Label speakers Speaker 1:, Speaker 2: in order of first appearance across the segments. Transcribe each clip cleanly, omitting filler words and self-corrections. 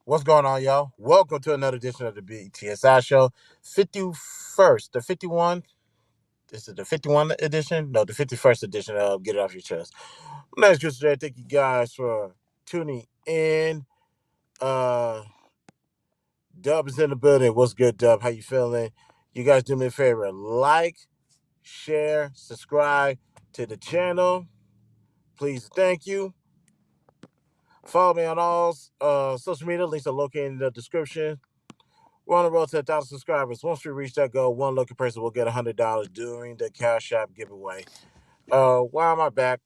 Speaker 1: What's going on, y'all? Welcome to another edition of the BTSI show. 51st, the 51. This is the 51 edition? No, the 51st edition of Get It Off Your Chest. My name is Chris J. Thank you guys for tuning in. Uh Dub is in the building. What's good, Dub? How you feeling? You guys do me a favor. Like, share, subscribe to the channel. Please, thank you. Follow me on all social media. Links are located in the description. We're on the road to 1,000 subscribers. Once we reach that goal, one lucky person will get $100 during the Cash App giveaway. Why am I back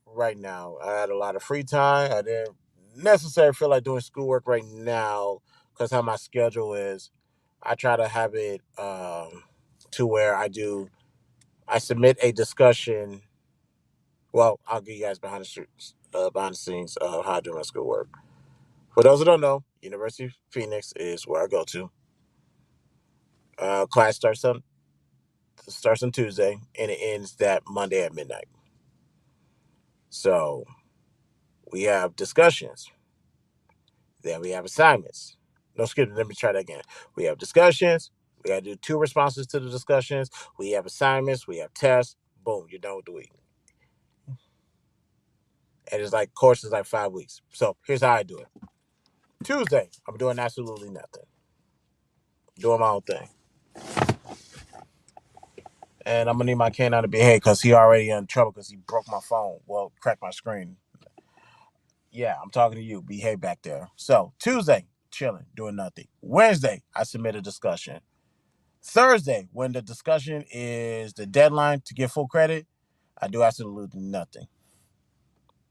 Speaker 1: right now? I had a lot of free time. I didn't necessarily feel like doing schoolwork right now because how my schedule is. I try to have it to where I submit a discussion. Well, I'll give you guys behind the scenes of how I do my schoolwork. For those who don't know, University of Phoenix is where I go to. Class starts on Tuesday and it ends that Monday at midnight. So we have discussions. Then we have assignments. No, excuse me, let me try that again. We have discussions. We got to do two responses to the discussions. We have assignments. We have tests. Boom, you're done with the week. And it's like, course is like 5 weeks. So here's how I do it. Tuesday, I'm doing absolutely nothing. Doing my own thing. And I'm going to need my canine to behave because he already in trouble because he broke my phone. Well, cracked my screen. Yeah, I'm talking to you. Behave back there. So Tuesday, chilling, doing nothing. Wednesday, I submit a discussion. Thursday, when the discussion is the deadline to get full credit, I do absolutely nothing.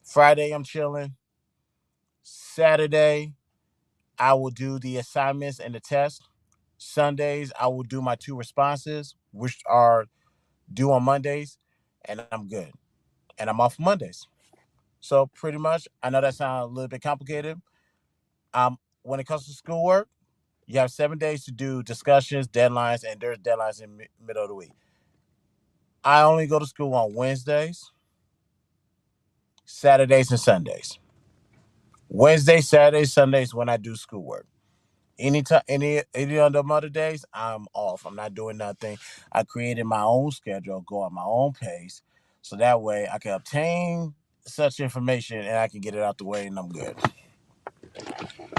Speaker 1: Friday, I'm chilling. Saturday, I will do the assignments and the test. Sundays, I will do my two responses, which are due on Mondays, and I'm good. And I'm off Mondays. So pretty much, I know that sounds a little bit complicated. When it comes to schoolwork, you have 7 days to do discussions, deadlines, and there's deadlines in middle of the week. I only go to school on Wednesdays, Saturdays, and Sundays. Wednesday, Saturdays, Sundays when I do schoolwork. Anytime, any other days, I'm off. I'm not doing nothing. I created my own schedule, go at my own pace, so that way I can obtain such information and I can get it out the way, and I'm good.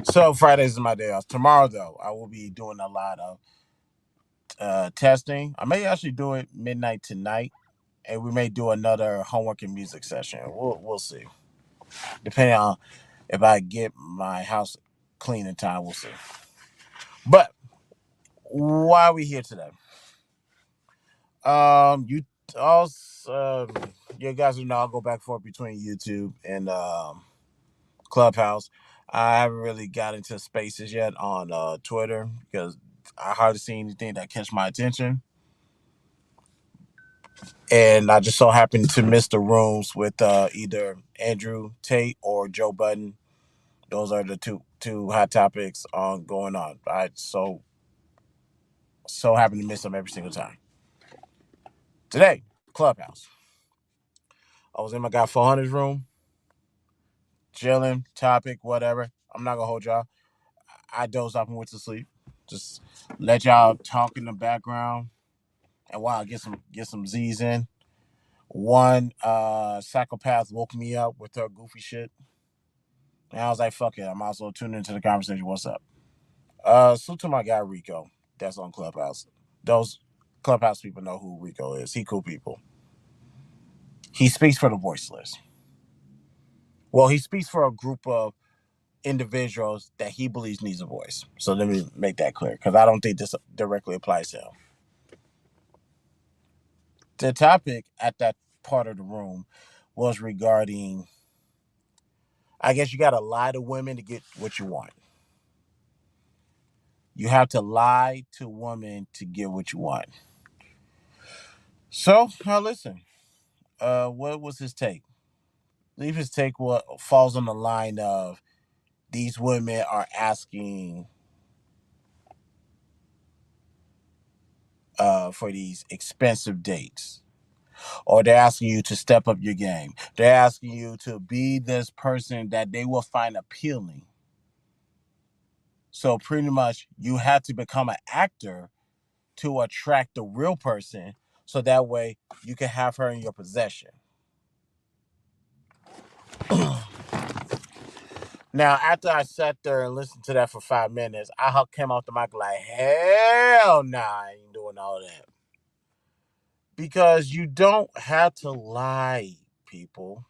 Speaker 1: So Fridays is my day off. Tomorrow, though, I will be doing a lot of testing. I may actually do it midnight tonight, and we may do another homework and music session. We'll see, depending on if I get my house clean in time. We'll see. But why are we here today? You also, you guys know I'll go back and forth between YouTube and Clubhouse. I haven't really got into spaces yet on Twitter because I hardly see anything that catch my attention. And I just so happened to miss the rooms with either Andrew Tate or Joe Budden. Those are the two hot topics on going on. I so happen to miss them every single time. Today, Clubhouse. I was in my guy 400's room, chilling, topic, whatever. I'm not gonna hold y'all. I dozed off and went to sleep. Just let y'all talk in the background, and while I get some Z's in. One psychopath woke me up with her goofy shit. And I was like, fuck it. I'm also tuning into the conversation. What's up? So to my guy Rico, that's on Clubhouse. Those Clubhouse people know who Rico is. He cool people. He speaks for the voiceless. Well, he speaks for a group of individuals that he believes needs a voice. So let me make that clear, because I don't think this directly applies to him. The topic at that part of the room was regarding, I guess you got to lie to women to get what you want. You have to lie to women to get what you want. So now listen. What was his take? I believe his take what falls on the line of these women are asking for these expensive dates, or they're asking you to step up your game. They're asking you to be this person that they will find appealing. So pretty much you have to become an actor to attract the real person, so that way you can have her in your possession. Now, after I sat there and listened to that for 5 minutes, I came off the mic like, hell nah, I ain't doing all that. Because you don't have to lie, people.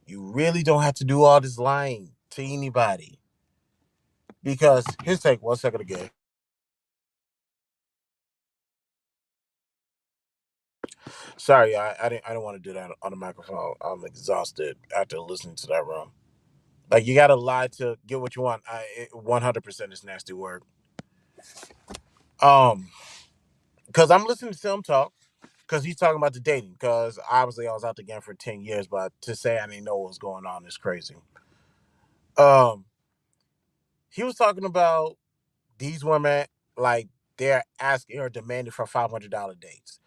Speaker 1: You really don't have to do all this lying to anybody. Because here's take 1 second again. Sorry, I didn't want to do that on the microphone. I'm exhausted after listening to that room. Like, you gotta lie to get what you want. 100% is nasty word. Um, because I'm listening to him talk. Because he's talking about the dating. Because obviously I was out the game for 10 years, but to say I didn't know what was going on is crazy. Um, he was talking about these women, like, they're asking or demanding for $500 dates.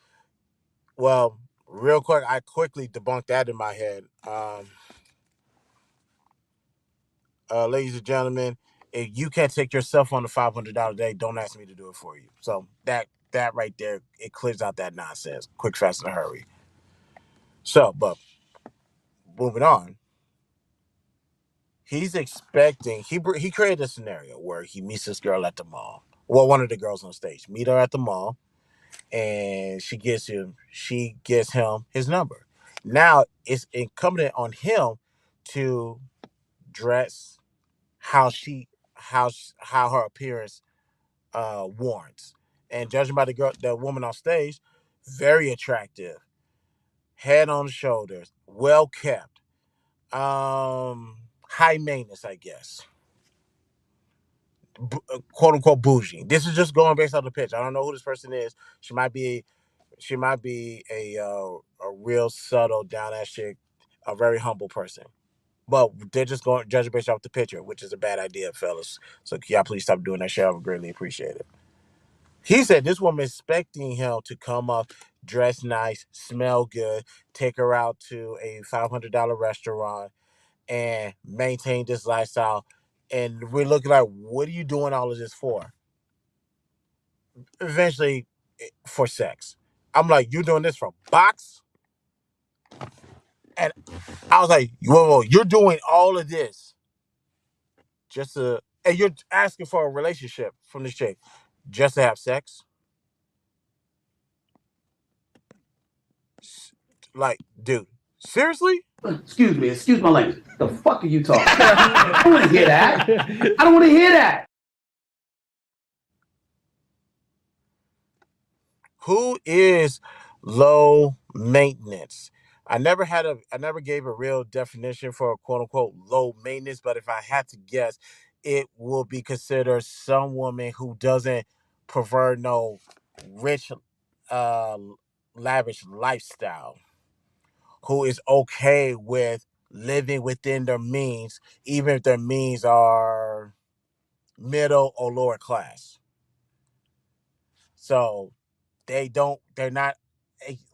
Speaker 1: Well, real quick, I quickly debunked that in my head. Ladies and gentlemen, if you can't take yourself on a $500 date, don't ask me to do it for you. So that right there, it clears out that nonsense. Quick, fast, and a hurry. So, but moving on, he's expecting he created a scenario where he meets this girl at the mall. Well, one of the girls on stage meet her at the mall, and she gets him his number. Now it's incumbent on him to dress how she how her appearance warrants. And judging by the woman on stage, very attractive, head on shoulders, well kept, high maintenance, I guess, quote unquote bougie. This is just going based on the pitch. I don't know who this person is. She might be a real subtle down ass chick, a very humble person. But they're just going judging based off the picture, which is a bad idea, fellas. So can y'all please stop doing that shit? I would greatly appreciate it. He said this woman expecting him to come up, dress nice, smell good, take her out to a $500 restaurant, and maintain this lifestyle. And we're looking like, what are you doing all of this for? Eventually, for sex. I'm like, you're doing this for box? And I was like, whoa, you're doing all of this just to, and you're asking for a relationship from this chick just to have sex? Like, dude, seriously?
Speaker 2: Excuse me, excuse my language. The fuck are you talking about? I don't want to hear that. I don't want to hear that.
Speaker 1: Who is low maintenance? I never gave a real definition for quote unquote low maintenance, but if I had to guess, it will be considered some woman who doesn't prefer no rich, uh lavish lifestyle, who is okay with living within their means, even if their means are middle or lower class. So they're not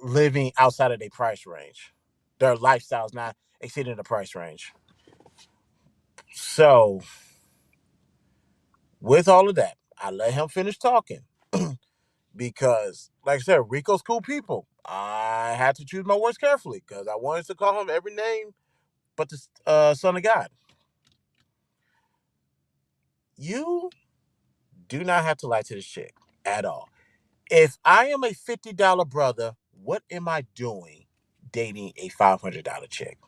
Speaker 1: living outside of their price range. Their lifestyle's not exceeding the price range. So with all of that, I let him finish talking because, like I said, Rico's cool people. I had to choose my words carefully because I wanted to call him every name but the son of God. You do not have to lie to this chick at all. If I am a $50 brother, what am I doing dating a $500 chick?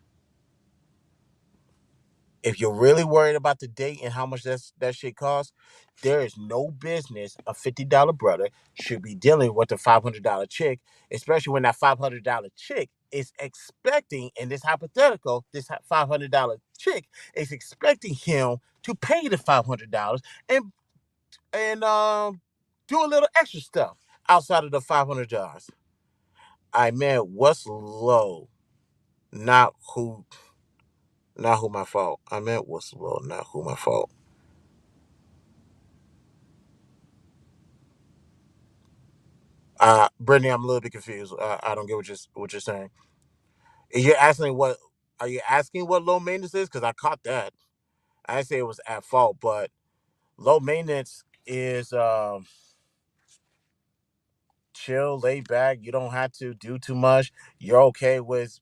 Speaker 1: If you're really worried about the date and how much that shit costs, there is no business a $50 brother should be dealing with a $500 chick, especially when that $500 chick is expecting, in this hypothetical, this $500 chick is expecting him to pay the $500 and do a little extra stuff outside of the $500. I meant what's low, not who, not who my fault. I meant what's low, not who my fault. Brittany, I'm a little bit confused. I don't get what you're saying. You're asking what? Are you asking what low maintenance is? Because I caught that. I didn't say it was at fault, but Low maintenance is chill, laid back. You don't have to do too much. You're okay with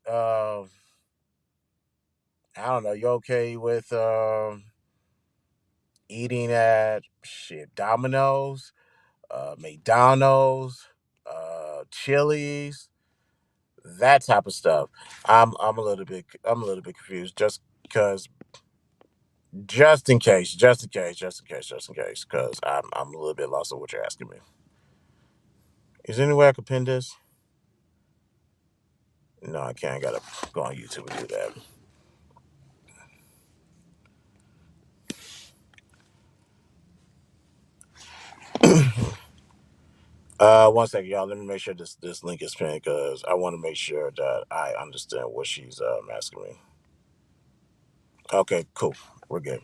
Speaker 1: uh, I don't know. You're okay with eating at shit Domino's, McDonald's, Chili's, that type of stuff. I'm a little bit confused just because just in case, because I'm a little bit lost on what you're asking me. Is there any way I could pin this? No, I can't. I gotta go on YouTube and do that. One second, y'all. Let me make sure this link is pinned because I want to make sure that I understand what she's asking me. Okay, cool. We're good.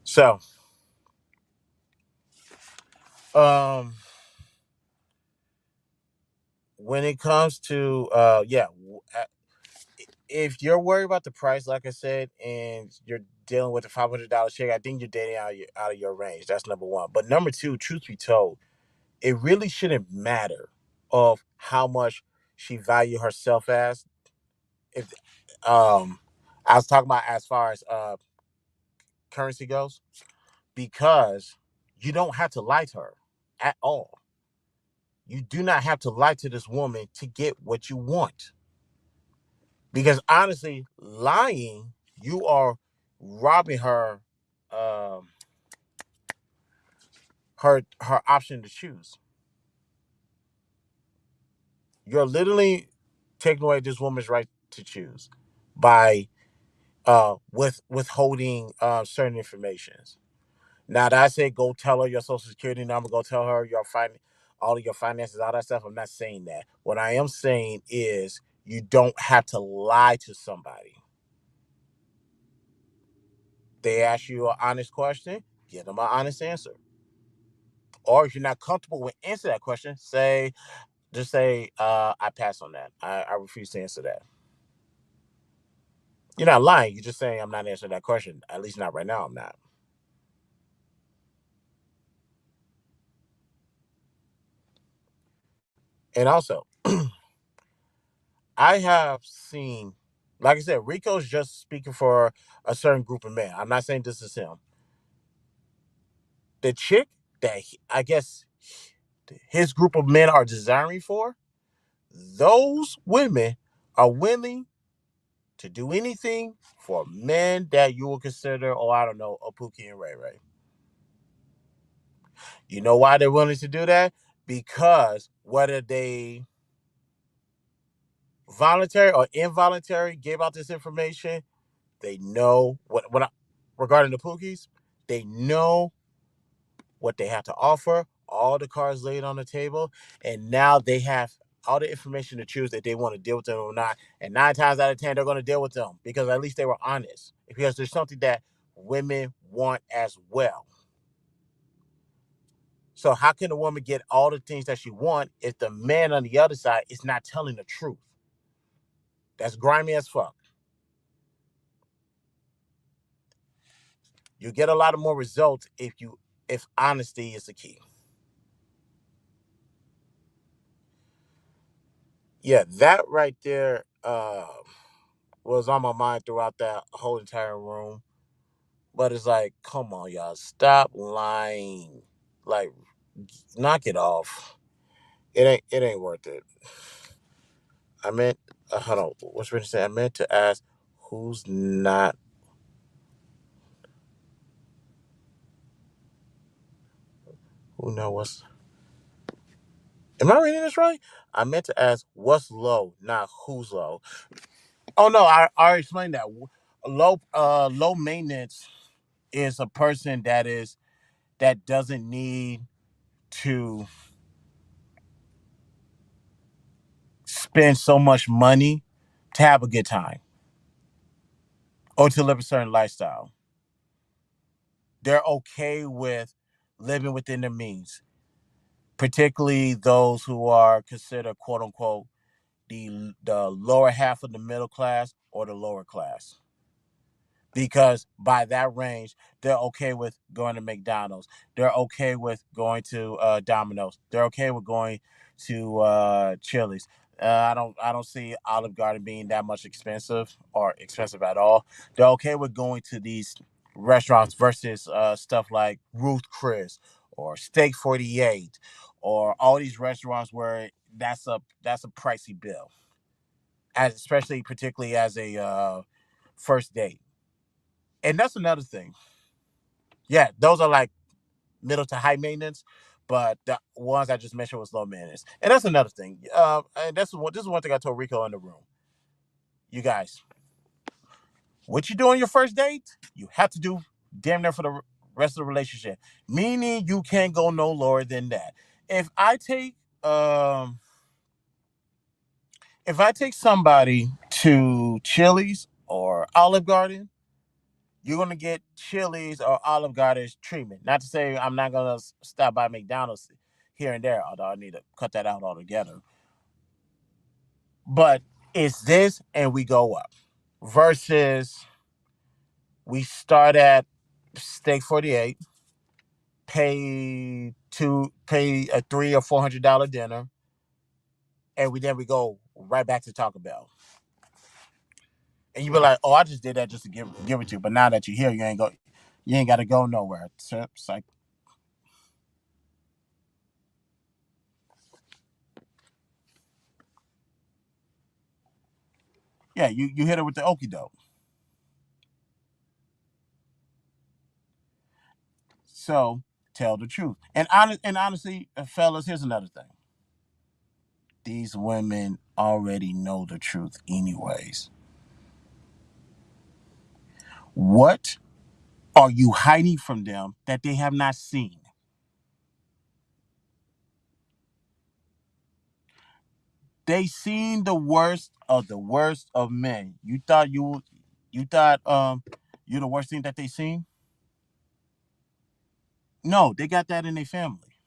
Speaker 1: So, um, when it comes to if you're worried about the price, like I said, and you're dealing with a $500 check, I think you're dating out of your range. That's number one. But number two, truth be told, it really shouldn't matter of how much she value herself as. If I was talking about as far as currency goes, because you don't have to lie to her at all. You do not have to lie to this woman to get what you want. Because honestly, lying, you are robbing her um her option to choose. You're literally taking away this woman's right to choose by withholding certain informations. Now that I say go tell her your social security number, go tell her all of your finances, all that stuff. I'm not saying that. What I am saying is you don't have to lie to somebody. They ask you an honest question, give them an honest answer. Or if you're not comfortable with answer that question, just say, I pass on that. I refuse to answer that. You're not lying. You're just saying I'm not answering that question. At least not right now. I'm not. And also, I have seen, like I said, Rico's just speaking for a certain group of men. I'm not saying this is him. The chick that I guess his group of men are desiring for, those women are willing to do anything for men that you will consider, oh, I don't know, a Pookie and Ray Ray. You know why they're willing to do that? Because whether they voluntary or involuntary gave out this information, they know regarding the Pookies, they know what they have to offer, all the cards laid on the table, and now they have all the information to choose that they want to deal with them or not. And 9 times out of 10, they're going to deal with them because at least they were honest. Because there's something that women want as well. So how can a woman get all the things that she wants if the man on the other side is not telling the truth? That's grimy as fuck. You get a lot of more results if honesty is the key. Yeah, that right there was on my mind throughout that whole entire room. But it's like, come on, y'all, stop lying. Like, knock it off. It ain't worth it. I meant, hold on. What's Rich saying? I meant to ask, who's not? Who know what's? Am I reading this right? I meant to ask, what's low, not who's low. Oh no, I already explained that. Low maintenance is a person that doesn't need to spend so much money to have a good time or to live a certain lifestyle. They're okay with living within their means, particularly those who are considered quote unquote the lower half of the middle class or the lower class. because by that range, they're okay with going to McDonald's. They're okay with going to Domino's. They're okay with going to Chili's. I don't see Olive Garden being that much expensive or expensive at all. They're okay with going to these restaurants versus stuff like Ruth Chris or Steak 48 or all these restaurants where that's a pricey bill, as especially particularly as a first date. And that's another thing. Yeah, those are like middle to high maintenance, but the ones I just mentioned was low maintenance. And that's another thing. And this is one thing I told Rico in the room. You guys, what you do on your first date, you have to do damn near for the rest of the relationship. Meaning you can't go no lower than that. If I take um if I take somebody to Chili's or Olive Garden, you're gonna get Chili's or Olive Garden's treatment. Not to say I'm not gonna stop by McDonald's here and there, although I need to cut that out altogether. But it's this, and we go up. Versus we start at Steak 48, pay a $300 or $400 dinner, and we go right back to Taco Bell. And you be like, oh, I just did that just to give it to you. But now that you're here, you ain't got to go nowhere. It's like, yeah, you hit it with the okie doke. So tell the truth. And honestly, fellas, here's another thing. These women already know the truth, anyways. What are you hiding from them that they have not seen? They seen the worst of men. You thought you're the worst thing that they seen? No, they got that in their family.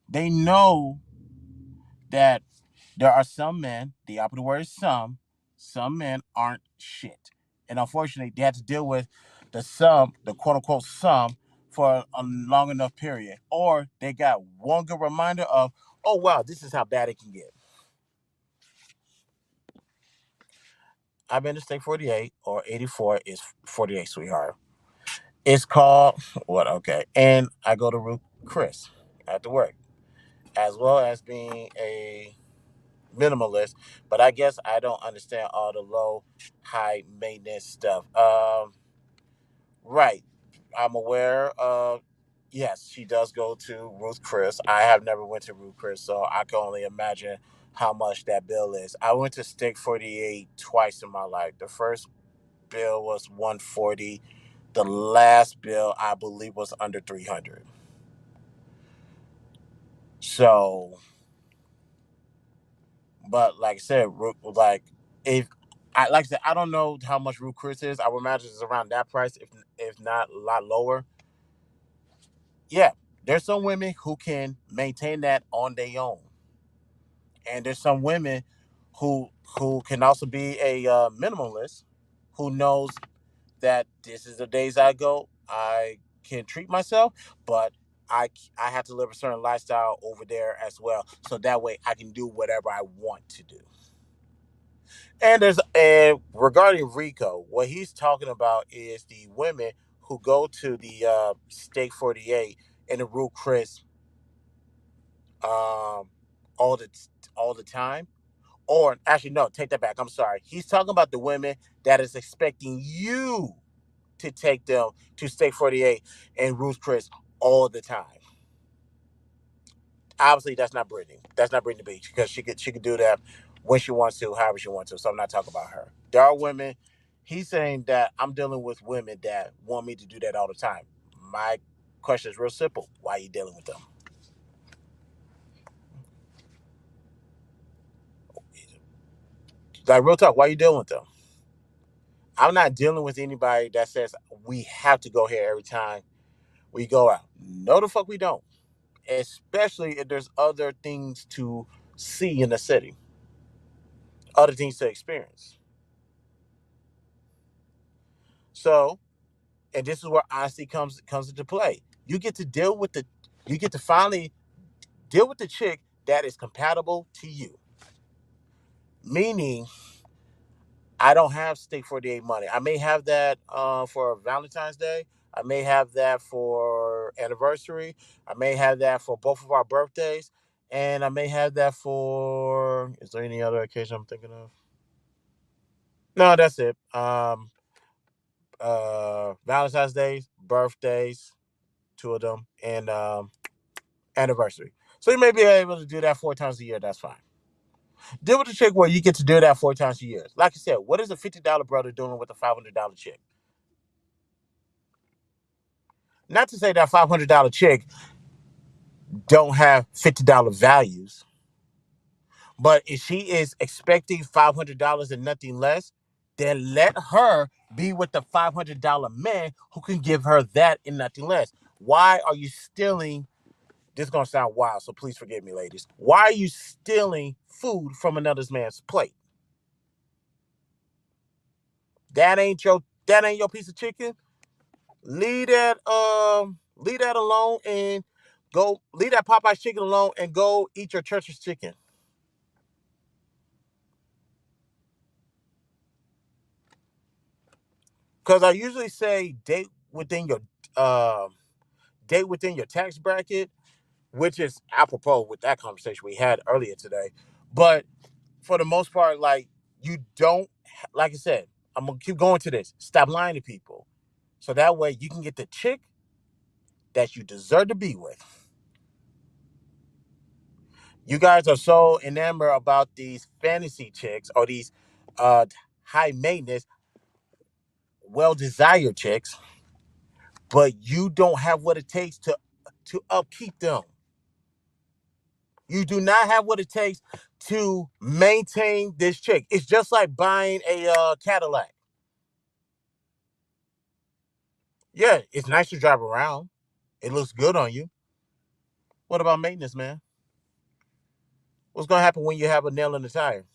Speaker 1: They know that there are some men, the opposite word is some men aren't shit. And unfortunately, they had to deal with the quote unquote some, for a long enough period. Or they got one good reminder of, oh, wow, this is how bad it can get. I've been to Steak 48 or 84 is 48, sweetheart. It's called, what, okay. And I go to Ruth Chris after work, as well as being a minimalist, but I guess I don't understand all the low, high maintenance stuff. Right. I'm aware of. Yes, she does go to Ruth Chris. I have never went to Ruth Chris, so I can only imagine how much that bill is. I went to Steak 48 twice in my life. The first bill was 140. The last bill, I believe, was under 300. So, but like I said, like if like I said, I don't know how much Ruth Chris is. I would imagine it's around that price, if not a lot lower. Yeah, there's some women who can maintain that on their own, and there's some women who can also be a minimalist, who knows that this is the days I go. I can treat myself, but I have to live a certain lifestyle over there as well, so that way I can do whatever I want to do. And regarding Rico, what he's talking about is the women who go to the Steak 48 and the Ruth Chris um, all the all the time. Or actually, no, take that back. I'm sorry. He's talking about the women that is expecting you to take them to Steak 48 and Ruth Chris all the time. Obviously, that's not Brittany. That's not Brittany Beach, because she could do that when she wants to, however she wants to. So I'm not talking about her. There are women. He's saying that I'm dealing with women that want me to do that all the time. My question is real simple. Why are you dealing with them? Like, real talk. Why are you dealing with them? I'm not dealing with anybody that says we have to go here every time we go out. No, the fuck we don't. Especially if there's other things to see in the city, other things to experience. So, and this is where honesty comes into play. You get to deal with the, you get to finally deal with the chick that is compatible to you. Meaning, I don't have Steak 48 money. I may have that for Valentine's Day. I may have that for anniversary. I may have that for both of our birthdays. And I may have that for, is there any other occasion I'm thinking of? No, that's it. Valentine's Days, birthdays, two of them, and anniversary. So you may be able to do that 4 times a year. That's fine. Deal with the chick where you get to do that 4 times a year. Like I said, what is a $50 brother doing with a $500 chick? Not to say that $500 chick don't have $50 values, but if she is expecting $500 and nothing less, then let her be with the $500 man who can give her that and nothing less. Why are you stealing? This is gonna sound wild, so please forgive me, ladies. Why are you stealing food from another man's plate? That ain't your piece of chicken. Leave that alone and go leave that Popeye's chicken alone and go eat your church's chicken. Because I usually say uh, date within your tax bracket, which is apropos with that conversation we had earlier today. But for the most part, like you don't, like I said, I'm gonna keep going to this. Stop lying to people, so that way you can get the chick that you deserve to be with. You guys are so enamored about these fantasy chicks or these uh, high maintenance, well desired chicks, but you don't have what it takes to upkeep them. You do not have what it takes to maintain this chick. It's just like buying a Cadillac. Yeah, it's nice to drive around. It looks good on you. What about maintenance, man? What's gonna happen when you have a nail in the tire?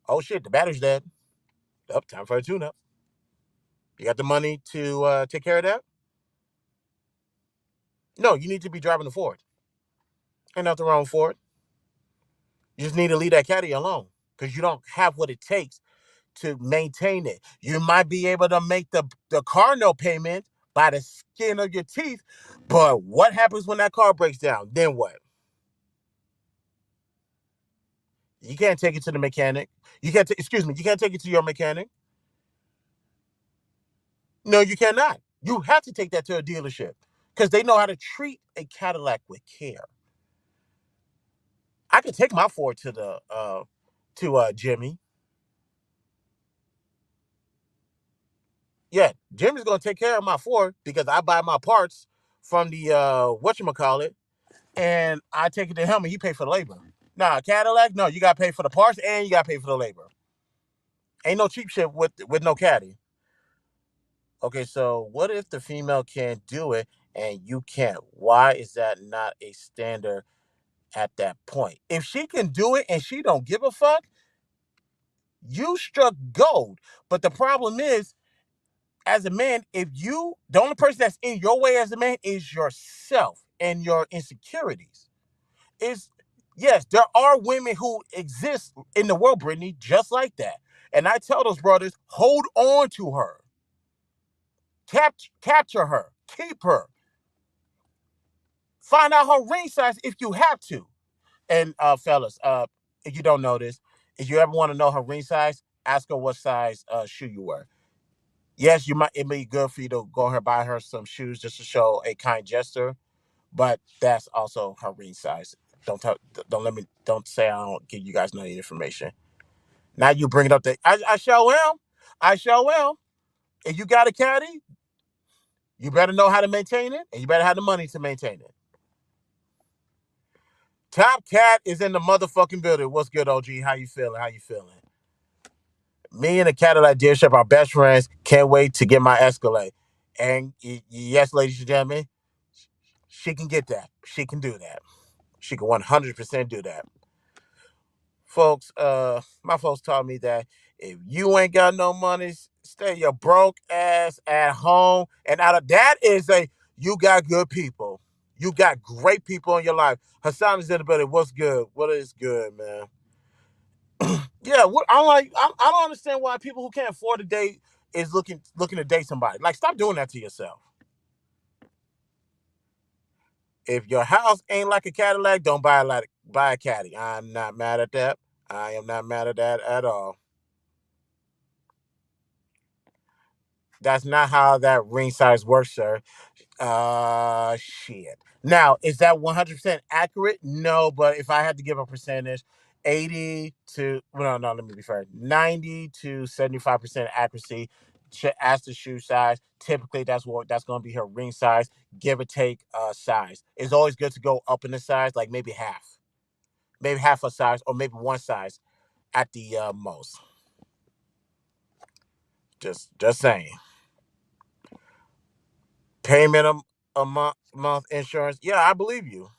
Speaker 1: Oh shit, the battery's dead. Up, time for a tune-up. You got the money to take care of that? No, you need to be driving the Ford. Ain't nothing wrong with Ford. You just need to leave that caddy alone because you don't have what it takes to maintain it. You might be able to make the car note payment by the skin of your teeth, but what happens when that car breaks down? Then what? You can't take it to the mechanic. Excuse me, you can't take it to your mechanic. No, you cannot. You have to take that to a dealership because they know how to treat a Cadillac with care. I could take my Ford to Jimmy. Yeah, Jimmy's gonna take care of my Ford because I buy my parts from the whatchamacallit, and I take it to him and he pay for the labor. Nah, Cadillac, no, you gotta pay for the parts and you gotta pay for the labor. Ain't no cheap shit with no caddy. Okay, so what if the female can't do it and you can't? Why is that not a standard at that point? If she can do it and she don't give a fuck, you struck gold. But the problem is, as a man, if you the only person that's in your way as a man is yourself and your insecurities. Is Yes, there are women who exist in the world, Brittany, just like that. And I tell those brothers, hold on to her, capture her, keep her, find out her ring size if you have to. And fellas, if you don't know this, if you ever want to know her ring size, ask her what size shoe you wear. Yes, you might. It may be good for you to go her buy her some shoes just to show a kind gesture, but that's also her ring size. Don't tell, don't say I don't give you guys no information. Now you bring it up. I show him. I show him. If you got a caddy, you better know how to maintain it, and you better have the money to maintain it. Top Cat is in the motherfucking building. What's good, OG? How you feeling? How you feeling? Me and the Cadillac dealership are best friends. Can't wait to get my Escalade. And yes, ladies and gentlemen, she can get that. She can do that. She can 100% do that. folks, my folks taught me that if you ain't got no money, stay your broke ass at home. And out of that is you got good people. You got great people in your life. Hassan is in the building. What's good? What is good, man? Yeah, what I don't understand why people who can't afford a date is looking to date somebody. Like, stop doing that to yourself. If your house ain't like a Cadillac, don't buy a caddy. I'm not mad at that. I am not mad at that at all. That's not how that ring size works, sir. Shit. Now, is that 100% accurate? No, but if I had to give a percentage, 80 to, well, no, let me be fair, 90 to 75% accuracy. As the shoe size, typically that's going to be her ring size, give or take size. It's always good to go up in the size, like maybe half a size, or maybe one size at the most. Just saying. Payment a month insurance. Yeah, I believe you.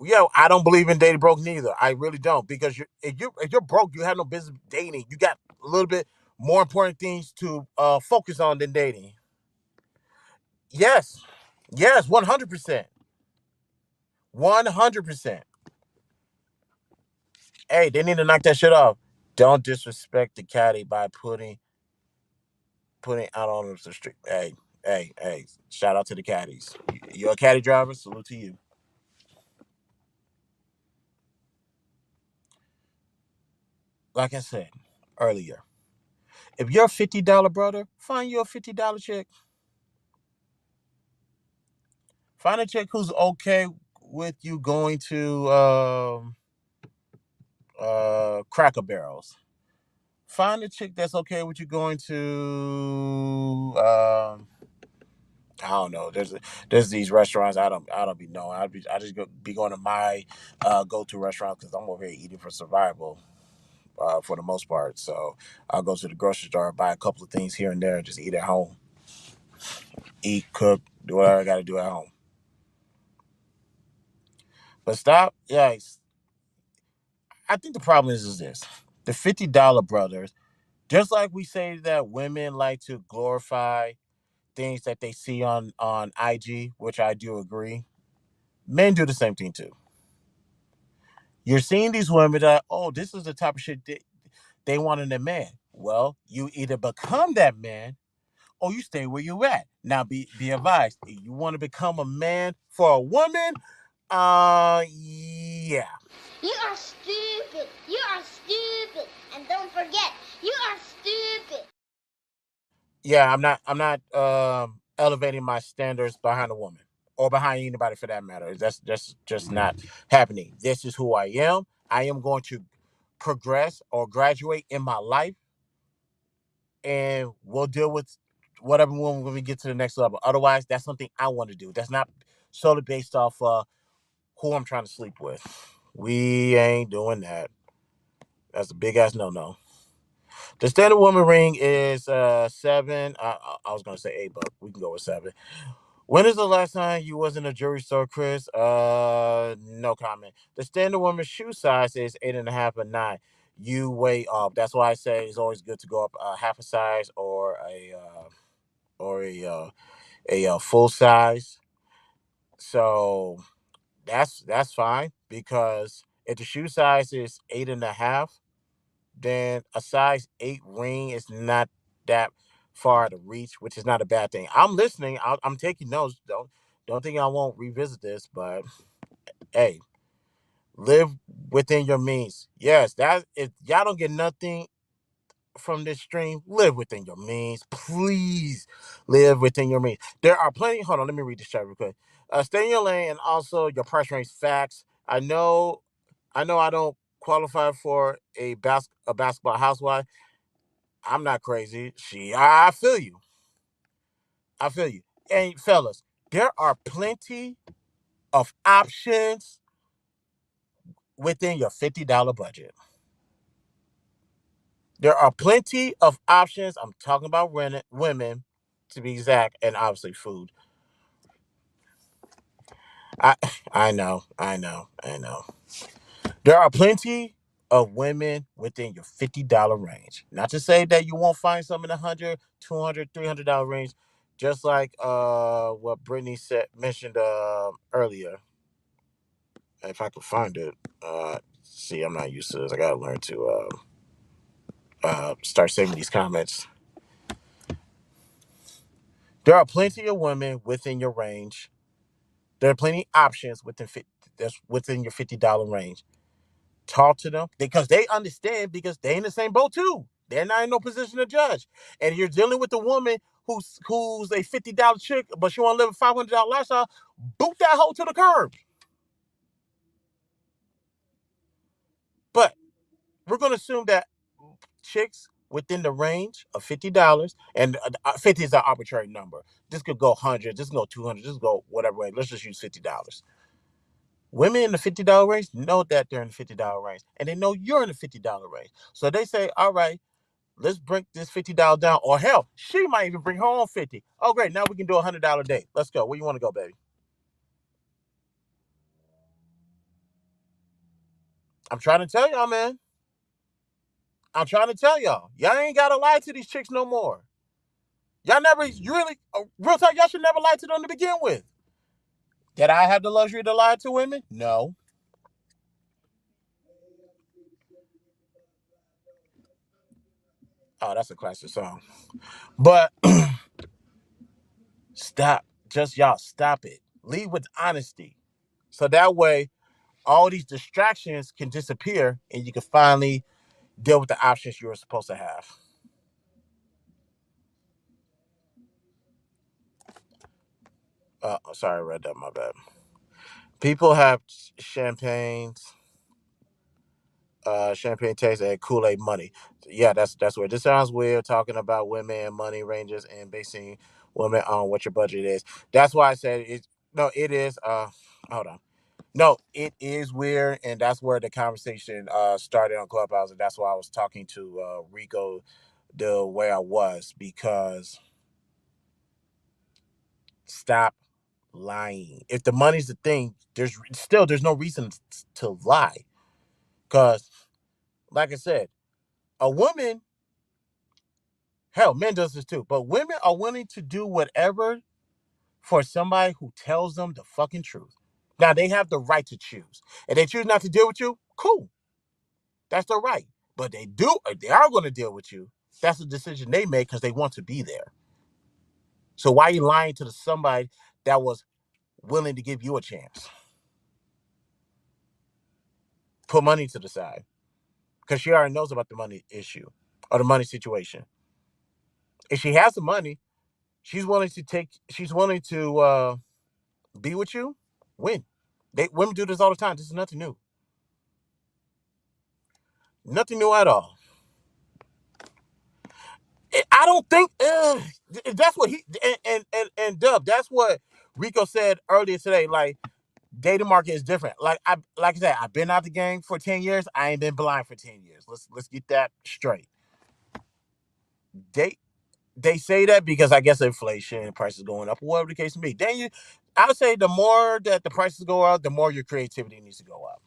Speaker 1: Yeah, I don't believe in dating broke neither. I really don't, because if you're broke, you have no business dating. You got a little bit more important things to focus on than dating. Yes, yes, 100%, 100%. Hey, they need to knock that shit off. Don't disrespect the caddy by putting out on the street. Hey, hey, hey! Shout out to the caddies. You're a caddy driver. Salute to you. Like I said earlier, if you're a $50 brother, find you a $50 chick. Find a chick who's okay with you going to Cracker Barrels. Find a chick that's okay with you going to I don't know. There's these restaurants I don't be knowing. I just be going to my go to restaurants because I'm over here eating for survival for the most part. So I'll go to the grocery store, buy a couple of things here and there, and just eat at home. Eat, cook, do whatever I got to do at home. But stop, yeah. I think the problem is this: the $50 brothers. Just like we say that women like to glorify things that they see on IG, which I do agree. Men do the same thing too. You're seeing these women that, oh, this is the type of shit they want in a man. Well, you either become that man or you stay where you at. Now, be advised. If you want to become a man for a woman, yeah.
Speaker 3: You are stupid. You are stupid. And don't forget, you are stupid.
Speaker 1: Yeah, I'm not elevating my standards behind a woman or behind anybody for that matter. That's just not happening. This is who I am. I am going to progress or graduate in my life, and we'll deal with whatever when we get to the next level. Otherwise, that's something I want to do. That's not solely based off who I'm trying to sleep with. We ain't doing that. That's a big ass no. The standard woman ring is 7. I was gonna say 8, but we can go with 7. When is the last time you was in a jewelry store, Chris? No comment. The standard woman's shoe size is 8.5 or 9. You way off. That's why I say it's always good to go up half a size or a full size. So that's fine, because if the shoe size is 8.5, then a size 8 ring is not that far to reach, which is not a bad thing. I'm listening. I'm taking notes. Don't think I won't revisit this, but hey, live within your means. Yes, that if y'all don't get nothing from this stream, live within your means. Please live within your means. There are plenty. Hold on, let me read this chat real quick. Stay in your lane, and also your price range facts. I know I don't qualify for a basketball housewife. I'm not crazy. I feel you. I feel you. And fellas, there are plenty of options within your $50 budget. There are plenty of options. I'm talking about women, to be exact, and obviously food. I I know. There are plenty. of women within your $50 range. Not to say that you won't find some in the $100, $200, $300 range, just like what Brittany said mentioned earlier. If I could find it, see, I'm not used to this. I gotta learn to start saving these comments. There are plenty of women within your range. There are plenty of options that's within your $50 range. Talk to them because they understand because they in the same boat too. They're not in no position to judge. And you're dealing with a woman who's a $50 chick, but she want to live a $500 lifestyle. Boot that hoe to the curb. But we're gonna assume that chicks within the range of $50, and 50 is an arbitrary number. This could go 100, this could go 200, this could go whatever way. Let's just use $50. Women in the $50 range know that they're in the $50 range, and they know you're in the $50 range. So they say, all right, let's bring this $50 down. Or hell, she might even bring her own 50. Oh, great. Now we can do a $100 date. Let's go. Where you want to go, baby? I'm trying to tell y'all, man. I'm trying to tell y'all. Y'all ain't got to lie to these chicks no more. Y'all never, you really, real talk, y'all should never lie to them to begin with. Did I have the luxury to lie to women? No. Oh, that's a classic song. But stop. Just y'all stop it. Lead with honesty. So that way, all these distractions can disappear and you can finally deal with the options you were supposed to have. Sorry, I read that. My bad. People have champagne taste and Kool-Aid money. Yeah, that's weird. This sounds weird talking about women and money ranges and basing women on what your budget is. That's why I said it. No, it is. Hold on. No, it is weird, and that's where the conversation started on Clubhouse, and that's why I was talking to Rico the way I was because stop lying. If the money's the thing, there's no reason to lie because, like I said, a woman, hell, men does this too, but women are willing to do whatever for somebody who tells them the fucking truth. Now they have the right to choose, and they choose not to deal with you. Cool, that's their right. But they are going to deal with you. That's a decision they make because they want to be there. So why are you lying to somebody that was willing to give you a chance? Put money to the side because she already knows about the money issue or the money situation. If she has the money, she's willing to be with you. Win. Women do this all the time. This is nothing new. Nothing new at all. I don't think that's what he and Dub. That's what Rico said earlier today. Like dating market is different. Like I said, I've been out the game for 10 years. I ain't been blind for 10 years. Let's get that straight. They they say that because I guess inflation, prices going up, whatever the case may be. I would say the more that the prices go up, the more your creativity needs to go up.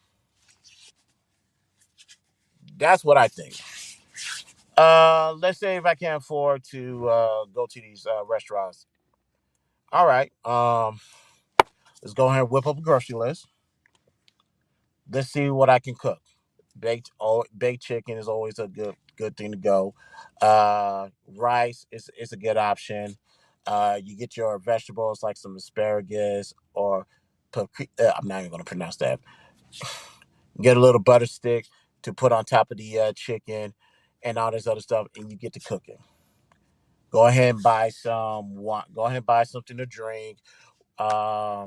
Speaker 1: That's what I think. Let's say if I can't afford to go to these restaurants. All right. Let's go ahead and whip up a grocery list. Let's see what I can cook. Baked chicken is always a good thing to go. Rice is a good option. You get your vegetables like some asparagus or I'm not even gonna pronounce that. Get a little butter stick to put on top of the chicken and all this other stuff, and you get to cooking. Go ahead and buy Go ahead and buy something to drink. Um,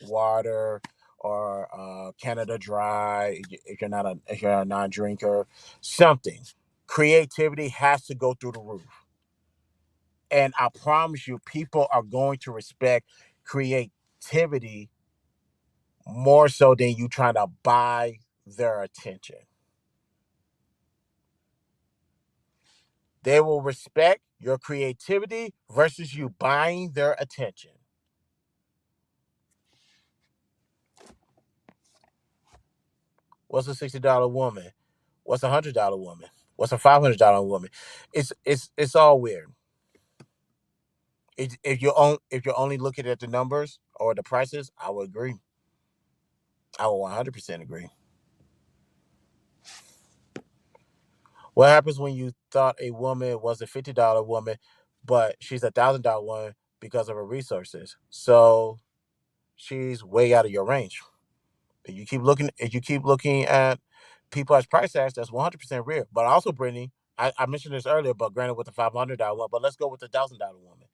Speaker 1: Water or Canada Dry if you're a non-drinker, something. Creativity has to go through the roof, and I promise you, people are going to respect creativity more so than you trying to buy their attention. They will respect your creativity versus you buying their attention. What's a $60 woman? What's $100 woman? What's a $500 woman? It's all weird. If you're only looking at the numbers or the prices, I would agree. I would 100% agree. What happens when you thought a woman was a $50 woman, but she's $1,000 woman because of her resources? So she's way out of your range. If you keep looking at people as price tags, that's 100% real. But also, Brittany, I mentioned this earlier, but granted with the $500 one, but let's go with the $1,000 woman.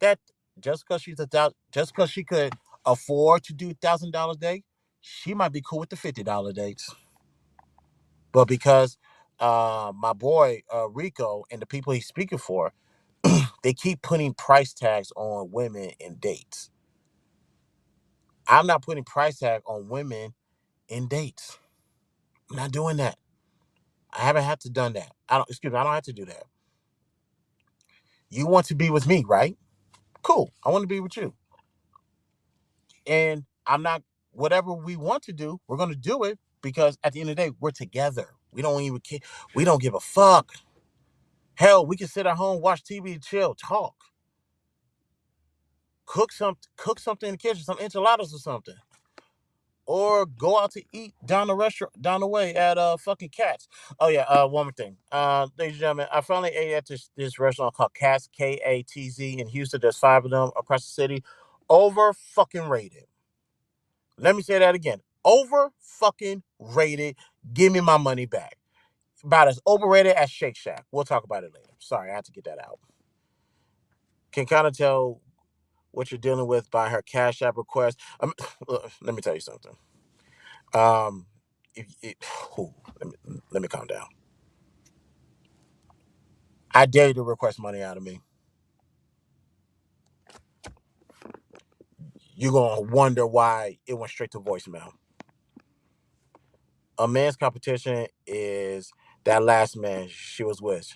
Speaker 1: That just because she could afford to do $1,000 date, she might be cool with the $50 dates. But because my boy Rico and the people he's speaking for, they keep putting price tags on women in dates. I'm not putting price tag on women in dates. I'm not doing that. I haven't had to done that. I don't have to do that. You want to be with me, right? Cool. I want to be with you. And I'm not whatever we want to do, we're gonna do it because at the end of the day, we're together. We don't even care. We don't give a fuck. Hell, we can sit at home, watch TV, chill, talk. Cook something in the kitchen, some enchiladas or something. Or go out to eat down the restaurant down the way at fucking Cats. Oh yeah, one more thing. Ladies and gentlemen, I finally ate at this restaurant called Cats, Katz in Houston. There's 5 of them across the city. Over fucking rated. Let me say that again. Over fucking rated. Give me my money back. About as overrated as Shake Shack. We'll talk about it later. Sorry, I had to get that out. Can kind of tell what you're dealing with by her Cash App request. Let me tell you something. Um, if, it, ooh, let me calm down. I dare you to request money out of me. You're gonna wonder why it went straight to voicemail. A man's competition is that last man she was with.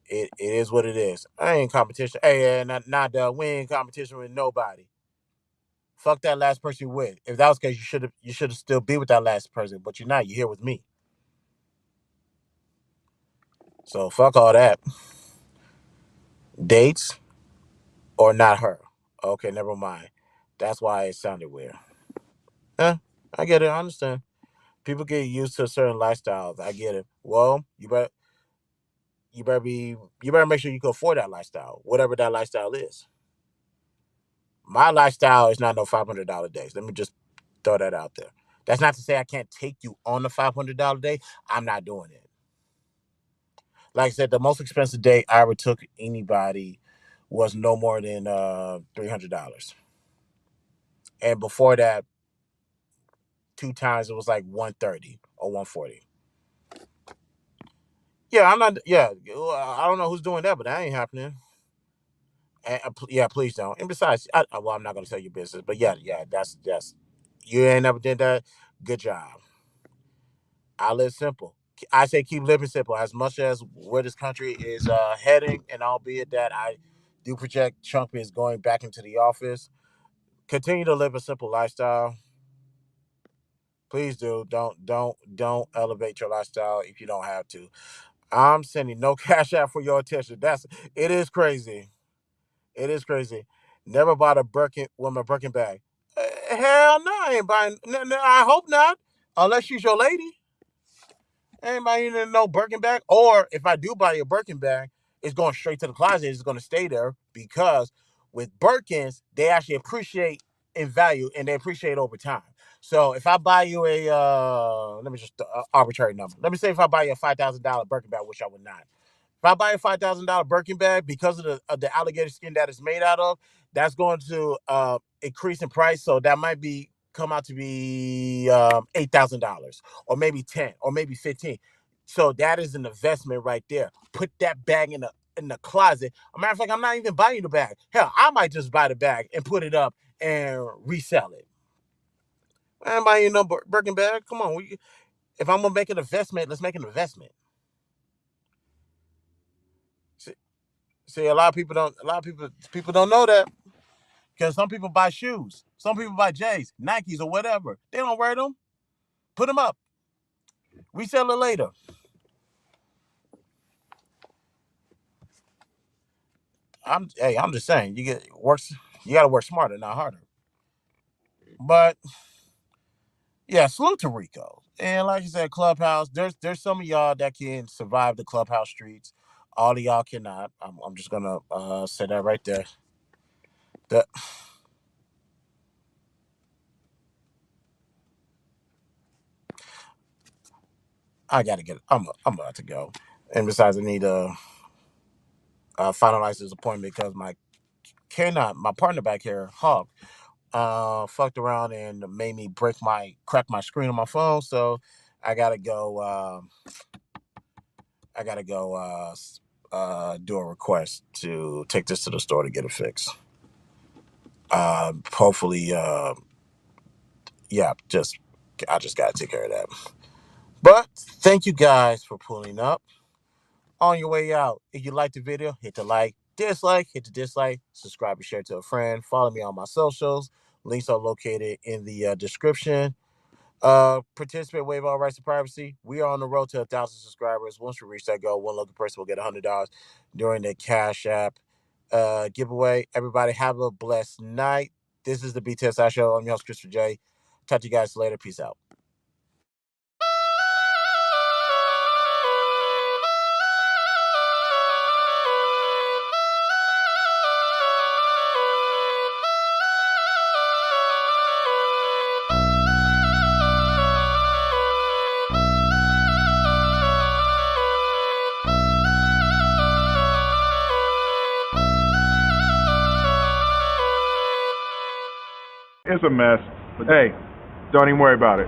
Speaker 1: It is what it is. I ain't competition. Hey, not we ain't competition with nobody. Fuck that last person you with. If that was the case, you should have still be with that last person, but you're not. You're here with me. So fuck all that. Dates or not her. Okay, never mind. That's why it sounded weird. Yeah, I get it. I understand. People get used to certain lifestyles. I get it. Well, you better make sure you can afford that lifestyle, whatever that lifestyle is. My lifestyle is not no $500 days. Let me just throw that out there. That's not to say I can't take you on the $500 day. I'm not doing it. Like I said, the most expensive date I ever took anybody was no more than $300. And before that, 2 times it was like 130 or 140. Yeah, I'm not. Yeah, I don't know who's doing that, but that ain't happening. And, yeah, please don't. And besides, well, I'm not gonna tell you business, but yeah, that's you ain't never did that. Good job. I live simple. I say keep living simple. As much as where this country is heading, and albeit that I do project Trump is going back into the office, continue to live a simple lifestyle. Please do. Don't elevate your lifestyle if you don't have to. I'm sending no cash out for your attention. It is crazy. It is crazy. Never bought a Birkin bag. Hell no, I ain't buying. No, I hope not. Unless she's your lady. Anybody need no Birkin bag? Or if I do buy a Birkin bag, it's going straight to the closet. It's going to stay there because with Birkins, they actually appreciate in value and they appreciate over time. So if I buy you a, let me just arbitrary number. Let me say if I buy you a $5,000 Birkin bag, which I would not. If I buy a $5,000 Birkin bag because of the alligator skin that it's made out of, that's going to increase in price. So that might be come out to be $8,000 or maybe 10 or maybe 15. So that is an investment right there. Put that bag in the closet. As a matter of fact, I'm not even buying the bag. Hell, I might just buy the bag and put it up and resell it. I ain't buying no Birkin bag. Come on, if I'm gonna make an investment, let's make an investment. See, a lot of people don't know that because some people buy shoes, some people buy J's, Nikes, or whatever. They don't wear them. Put them up. Resell it later. I'm just saying, you got to work smarter, not harder. But yeah, salute to Rico. And like you said, Clubhouse. There's some of y'all that can survive the Clubhouse streets. All of y'all cannot. I'm just gonna say that right there. That I gotta get. I'm about to go. And besides, I need to finalize this appointment because my partner back here, Hawk, fucked around and made me crack my screen on my phone. So I gotta go. Do a request to take this to the store to get it fixed. Hopefully, yeah, I just gotta take care of that. But thank you guys for pulling up. On your way out, if you liked the video, hit the like, hit the dislike, subscribe and share to a friend. Follow me on my socials. Links are located in the description. Participate, waive all rights to privacy. We are on the road to 1,000 subscribers. Once we reach that goal, one lucky person will get $100 during the Cash App giveaway. Everybody have a blessed night. This is the BTSI Show. I'm your host, Christopher J. Talk to you guys later. Peace out.
Speaker 4: It's a mess. But hey, don't even worry about it.